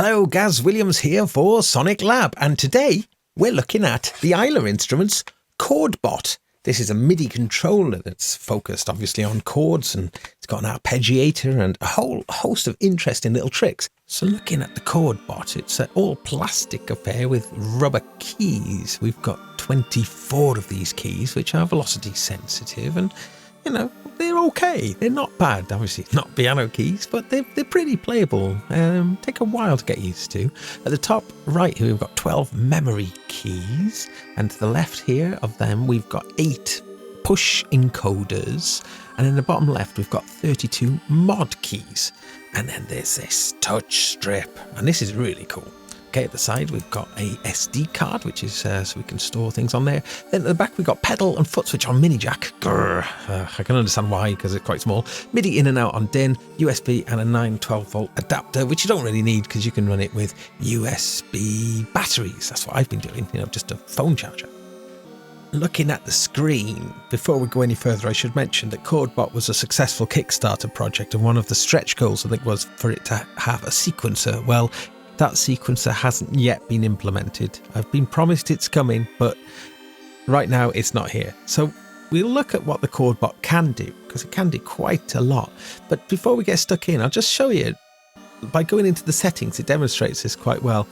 Hello, Gaz Williams here for SonicLAB, and today we're looking at the Isla Instruments KordBot. This is a MIDI controller that's focused obviously on chords, and it's got an arpeggiator and a whole host of interesting little tricks. So looking at the KordBot, it's an all plastic affair with rubber keys. We've got 24 of these keys, which are velocity sensitive, and you know, they're okay. They're not bad. Obviously not piano keys, but they're pretty playable. Take a while to get used to. At the top right here, we've got 12 memory keys. And to the left here of them, we've got 8 push encoders. And in the bottom left, we've got 32 mod keys. And then there's this touch strip. And this is really cool. Okay, at the side we've got a SD card, which is so we can store things on there. Then at the back we've got pedal and foot switch on mini jack. I can understand why, because it's quite small. MIDI in and out on DIN, USB and a 912-volt adapter, which you don't really need because you can run it with USB batteries. That's what I've been doing, just a phone charger. Looking at the screen, before we go any further, I should mention that KordBot was a successful Kickstarter project, and one of the stretch goals I think was for it to have a sequencer. Well, that sequencer hasn't yet been implemented. I've been promised it's coming, but right now it's not here. So we'll look at what the KordBot can do, because it can do quite a lot. But before we get stuck in, I'll just show you, by going into the settings, it demonstrates this quite well.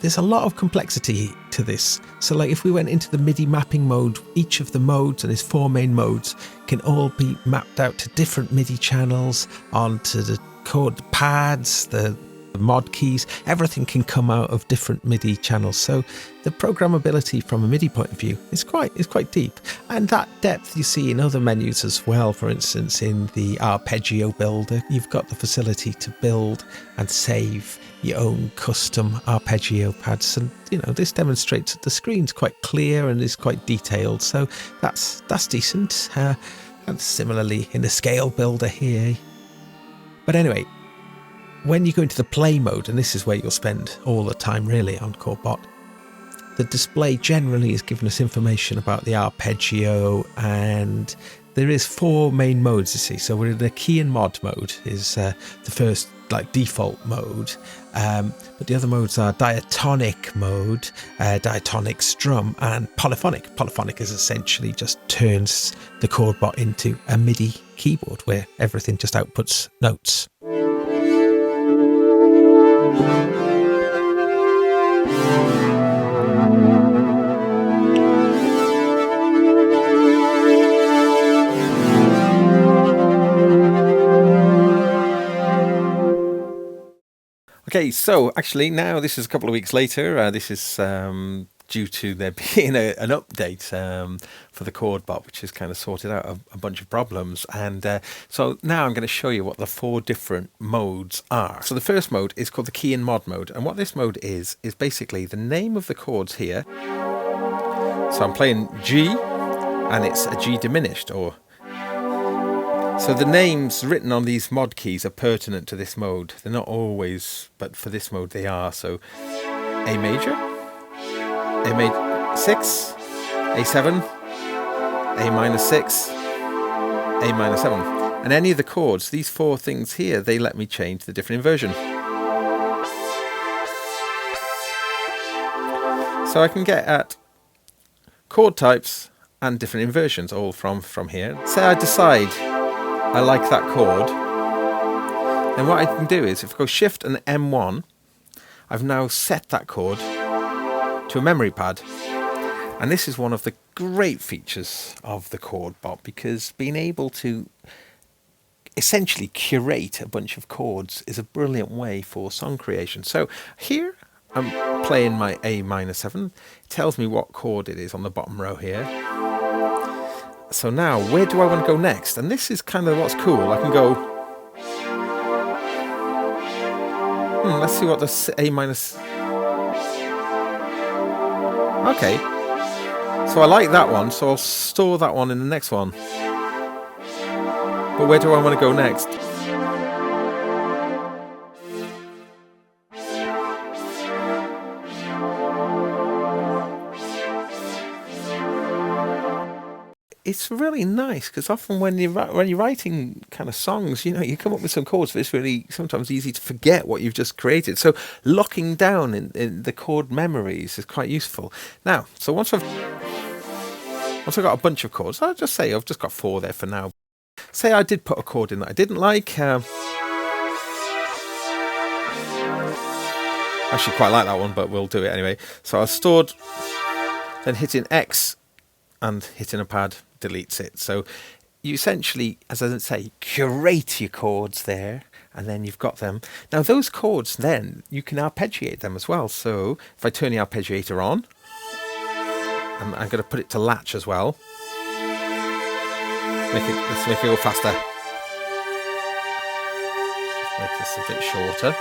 There's a lot of complexity to this. So like if we went into the MIDI mapping mode, each of the modes, and there's 4 main modes, can all be mapped out to different MIDI channels, onto the chord pads, the mod keys. Everything can come out of different MIDI channels, so the programmability from a MIDI point of view is quite deep, and that depth you see in other menus as well. For instance, in the arpeggio builder, you've got the facility to build and save your own custom arpeggio pads, and this demonstrates that the screen's quite clear and is quite detailed, so that's decent. And similarly in the scale builder here. But anyway, when you go into the play mode, and this is where you'll spend all the time really on KordBot, the display generally is giving us information about the arpeggio, and there is 4 main modes, you see. So we're in the key and mod mode, is the first default mode, but the other modes are diatonic mode, diatonic strum, and polyphonic. Polyphonic is essentially just turns the KordBot into a MIDI keyboard where everything just outputs notes. Okay, so actually now this is a couple of weeks later. This is due to there being an update for the KordBot, which has kind of sorted out a bunch of problems. And so now I'm going to show you what the 4 different modes are. So the first mode is called the key and mod mode. And what this mode is basically the name of the chords here. So I'm playing G, and it's a G diminished, or so the names written on these mod keys are pertinent to this mode. They're not always, but for this mode they are. So A major, A major 6, A7, A minor 6, A minor 7. And any of the chords, these 4 things here, they let me change the different inversion. So I can get at chord types and different inversions all from here. Say I decide I like that chord, then what I can do is, if I go Shift and M1, I've now set that chord to a memory pad. And this is one of the great features of the KordBot, because being able to essentially curate a bunch of chords is a brilliant way for song creation. So here I'm playing my A minor 7. It tells me what chord it is on the bottom row here. So now, where do I want to go next? And this is kind of what's cool. I can go, let's see what the A minus. Okay, so I like that one, so I'll store that one in the next one. But where do I want to go next? it's really nice because often when you're writing kind of songs, you know, you come up with some chords, but it's really sometimes easy to forget what you've just created. So locking down in the chord memories is quite useful. Now, so once I've got a bunch of chords, I'll just say I've just got 4 there for now. Say I did put a chord in that I didn't like. I actually quite like that one, but we'll do it anyway. So I stored, then hitting X and hitting a pad deletes it. So you essentially, as I say, curate your chords there, and then you've got them. Now those chords, then you can arpeggiate them as well. So if I turn the arpeggiator on, and I'm going to put it to latch as well. Let's make it go faster. Let's make this a bit shorter.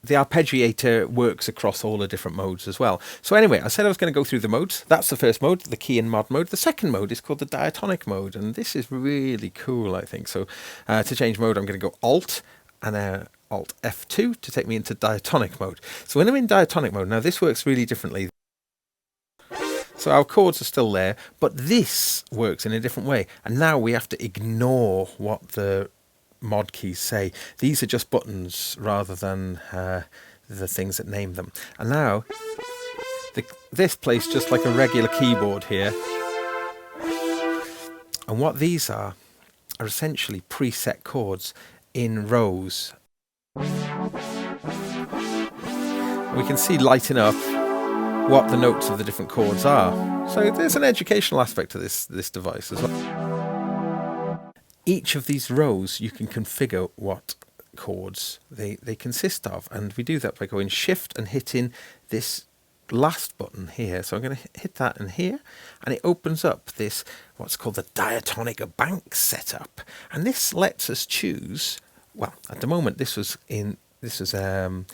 The arpeggiator works across all the different modes as well. So anyway, I said I was going to go through the modes. That's the first mode, the key and mod mode. The second mode is called the diatonic mode, and this is really cool, I think. So to change mode, I'm going to go Alt and Alt F2 to take me into diatonic mode. So when I'm in diatonic mode, now this works really differently. So our chords are still there, but this works in a different way. And now we have to ignore what the mod keys say. These are just buttons rather than the things that name them. And now this plays just like a regular keyboard here. And what these are essentially preset chords in rows. We can see lighting up what the notes of the different chords are. So there's an educational aspect to this device as well. Each of these rows you can configure what chords they consist of, and we do that by going Shift and hitting this last button here. So I'm going to hit that in here, and it opens up this what's called the diatonic bank setup, and this lets us choose. Well, at the moment this was the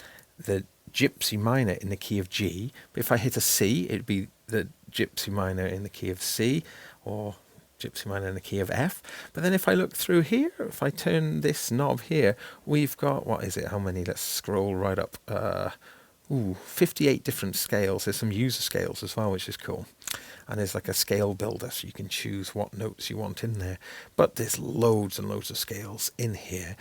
Gypsy minor in the key of G, but if I hit a C, it'd be the Gypsy minor in the key of C, or Gypsy minor in the key of F. But then if I look through here, if I turn this knob here, we've got, what is it, how many? Let's scroll right up. 58 different scales. There's some user scales as well, which is cool. And there's like a scale builder, so you can choose what notes you want in there. But there's loads and loads of scales in here.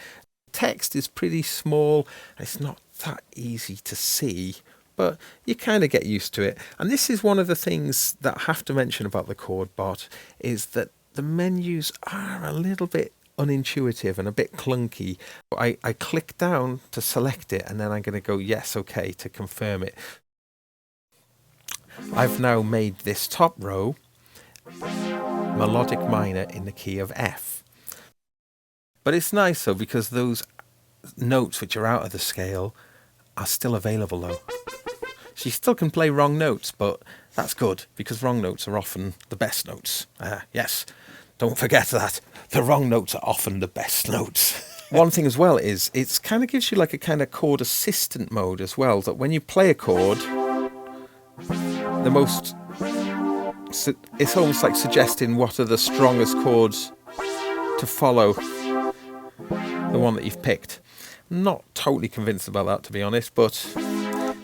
Text is pretty small. It's not that easy to see, but you kind of get used to it. And this is one of the things that I have to mention about the KordBot, is that the menus are a little bit unintuitive and a bit clunky. I click down to select it, and then I'm going to go yes, okay, to confirm it. I've now made this top row melodic minor in the key of F. But it's nice though, because those notes which are out of the scale are still available though. So you still can play wrong notes, but that's good, because wrong notes are often the best notes. Yes, don't forget that. The wrong notes are often the best notes. One thing as well is it's kind of gives you like a kind of chord assistant mode as well, that when you play a chord, it's almost like suggesting what are the strongest chords to follow the one that you've picked. I'm not totally convinced about that, to be honest, but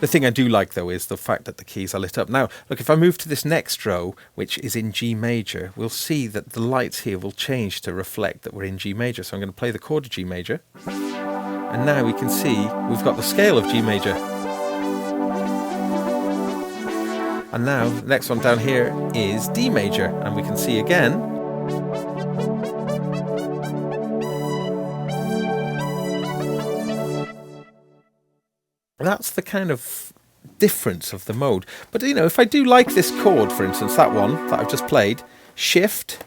the thing I do like though is the fact that the keys are lit up. Now, look, if I move to this next row, which is in G major, we'll see that the lights here will change to reflect that we're in G major. So I'm going to play the chord of G major, and now we can see we've got the scale of G major. And now the next one down here is D major, and we can see again that's the kind of difference of the mode. But you know, if I do like this chord, for instance, that one that I've just played, Shift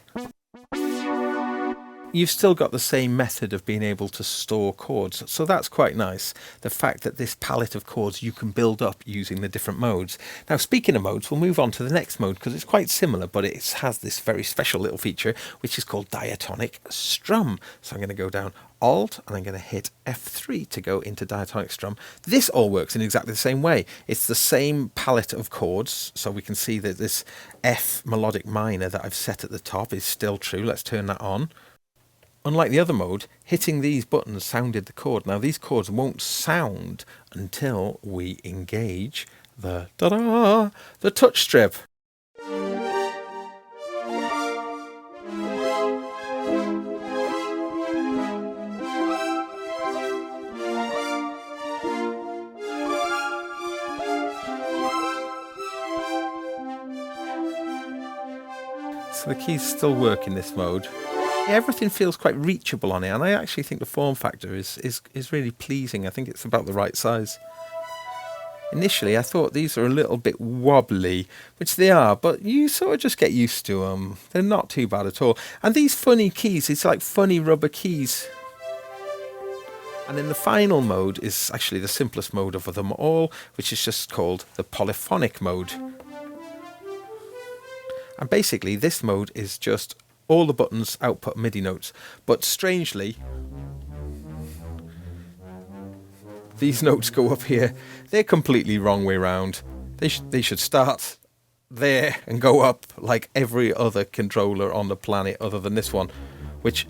you've still got the same method of being able to store chords. So that's quite nice. The fact that this palette of chords you can build up using the different modes. Now, speaking of modes, we'll move on to the next mode because it's quite similar, but it has this very special little feature, which is called diatonic strum. So I'm going to go down Alt and I'm going to hit F3 to go into diatonic strum. This all works in exactly the same way. It's the same palette of chords. So we can see that this F melodic minor that I've set at the top is still true. Let's turn that on. Unlike the other mode, hitting these buttons sounded the chord. Now these chords won't sound until we engage the touch strip. So the keys still work in this mode. Everything feels quite reachable on it, and I actually think the form factor is really pleasing. I think it's about the right size. Initially, I thought these are a little bit wobbly, which they are, but you sort of just get used to them. They're not too bad at all. And these funny keys, it's like funny rubber keys. And then the final mode is actually the simplest mode of them all, which is just called the polyphonic mode. And basically, this mode is just all the buttons output MIDI notes, but strangely, these notes go up here. They're completely wrong way round. They should start there and go up like every other controller on the planet other than this one, which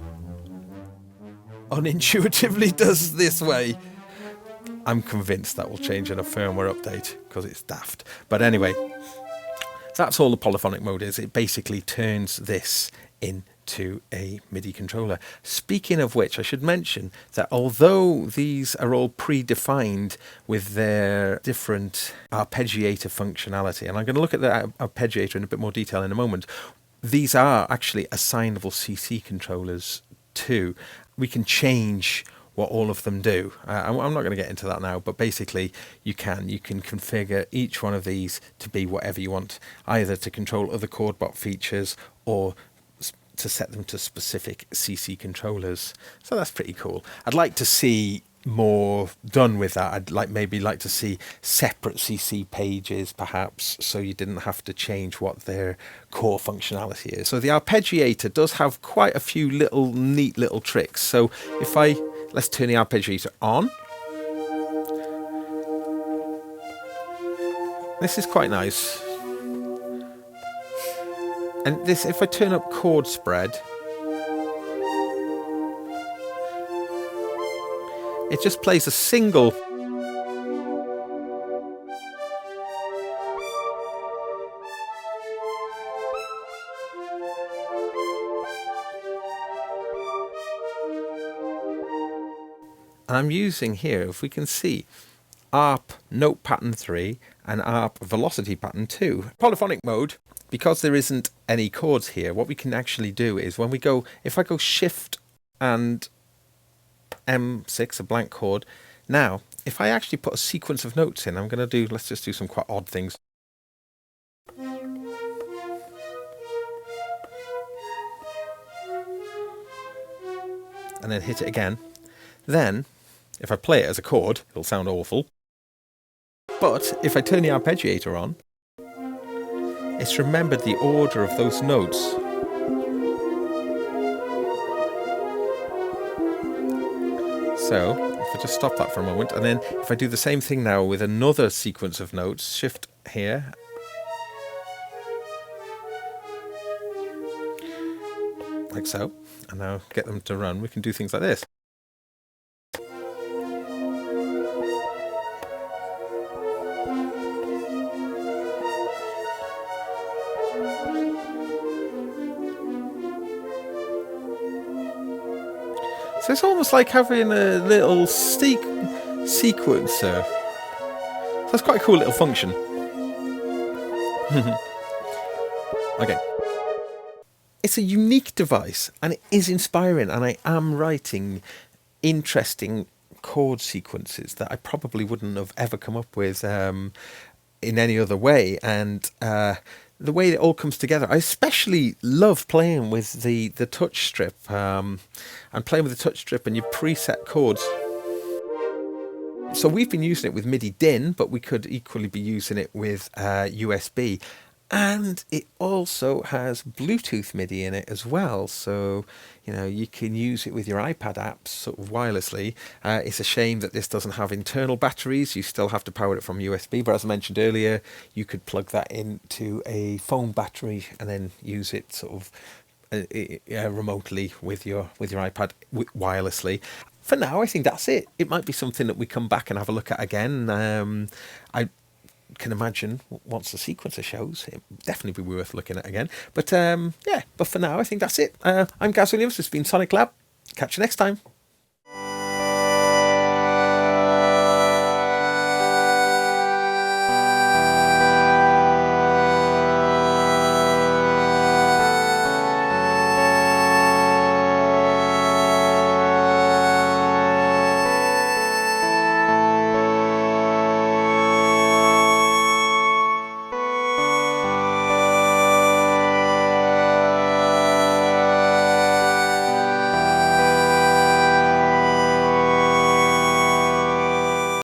unintuitively does this way. I'm convinced that will change in a firmware update because it's daft. But anyway, that's all the polyphonic mode is. It basically turns this into a MIDI controller. Speaking of which, I should mention that although these are all predefined with their different arpeggiator functionality, and I'm going to look at the arpeggiator in a bit more detail in a moment, these are actually assignable CC controllers too. We can change what all of them do. I'm not going to get into that now, but basically you can configure each one of these to be whatever you want, either to control other KordBot features or to set them to specific CC controllers. So that's pretty cool. I'd like to see more done with that. I'd maybe like to see separate CC pages perhaps, so you didn't have to change what their core functionality is. So the arpeggiator does have quite a few neat little tricks. So if let's turn the arpeggiator on. This is quite nice. And this, if I turn up chord spread, it just plays a single. And I'm using here, if we can see, ARP note pattern 3 and ARP velocity pattern 2. Polyphonic mode, because there isn't any chords here, what we can actually do is when we go, if I go Shift and M6, a blank chord, now if I actually put a sequence of notes in, I'm going to do, let's just do some quite odd things. And then hit it again. Then, if I play it as a chord, it'll sound awful. But if I turn the arpeggiator on, it's remembered the order of those notes. So, if I just stop that for a moment, and then if I do the same thing now with another sequence of notes, Shift here, like so, and now get them to run, we can do things like this. So it's almost like having a little sequencer. So that's quite a cool little function. Okay. It's a unique device and it is inspiring, and I am writing interesting chord sequences that I probably wouldn't have ever come up with in any other way. And the way it all comes together, I especially love playing with the touch strip, and playing with the touch strip and your preset chords. So we've been using it with MIDI DIN, but we could equally be using it with USB. And it also has Bluetooth MIDI in it as well. So, you know, you can use it with your iPad apps sort of wirelessly. It's a shame that this doesn't have internal batteries. You still have to power it from USB. But as I mentioned earlier, you could plug that into a phone battery and then use it sort of remotely with your iPad wirelessly. For now, I think that's it. It might be something that we come back and have a look at again. I can imagine once the sequencer shows, it definitely be worth looking at again. But yeah, but for now, I think that's it. I'm Gaz Williams. This has been SonicLAB. Catch you next time.